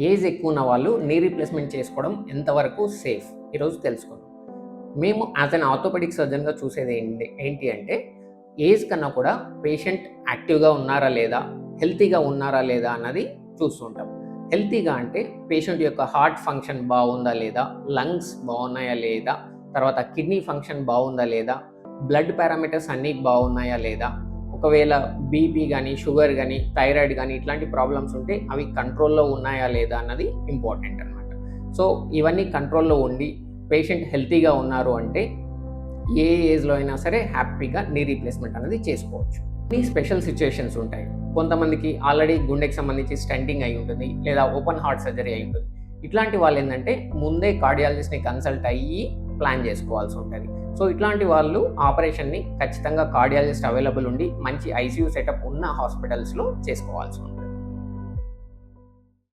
Age ఎక్కువ ఉన్న వాళ్ళు నీ రీప్లేస్మెంట్ చేసుకోవడం ఎంతవరకు సేఫ్ ఈరోజు తెలుసుకుందాం. మేము యాజ్ అన్ ఆర్థోపెడిక్ సర్జన్గా చూసేది ఏంటి అంటే ఏజ్ కన్నా కూడా పేషెంట్ యాక్టివ్గా ఉన్నారా లేదా, హెల్తీగా ఉన్నారా లేదా అన్నది చూస్తుంటాం. హెల్తీగా అంటే పేషెంట్ యొక్క హార్ట్ ఫంక్షన్ బాగుందా లేదా, లంగ్స్ బాగున్నాయా లేదా, తర్వాత కిడ్నీ ఫంక్షన్ బాగుందా లేదా, బ్లడ్ పారామీటర్స్ అన్నీ బాగున్నాయా లేదా, ఒకవేళ బీపీ కానీ, షుగర్ కానీ, థైరాయిడ్ కానీ ఇట్లాంటి ప్రాబ్లమ్స్ ఉంటే అవి కంట్రోల్లో ఉన్నాయా లేదా అన్నది ఇంపార్టెంట్ అనమాట. సో ఇవన్నీ కంట్రోల్లో ఉండి పేషెంట్ హెల్తీగా ఉన్నారు అంటే ఏ ఏజ్లో అయినా సరే హ్యాపీగా నీ రీప్లేస్మెంట్ అనేది చేసుకోవచ్చు. ఈ స్పెషల్ సిచ్యుయేషన్స్ ఉంటాయి. కొంతమందికి ఆల్రెడీ గుండెకి సంబంధించి స్టెంటింగ్ అయి ఉంటుంది, లేదా ఓపెన్ హార్ట్ సర్జరీ అయి ఉంటుంది. ఇట్లాంటి వాళ్ళు ఏంటంటే ముందే కార్డియాలజిస్ట్ని కన్సల్ట్ అయ్యి ప్లాన్ చేసుకోవాల్సి ఉంటుంది. సో ఇట్లాంటి వాళ్ళు ఆపరేషన్ని ఖచ్చితంగా కార్డియాలజిస్ట్ అవైలబుల్ ఉండి మంచి ఐసీయూ సెటప్ ఉన్న హాస్పిటల్స్లో చేసుకోవాల్సి ఉంటుంది.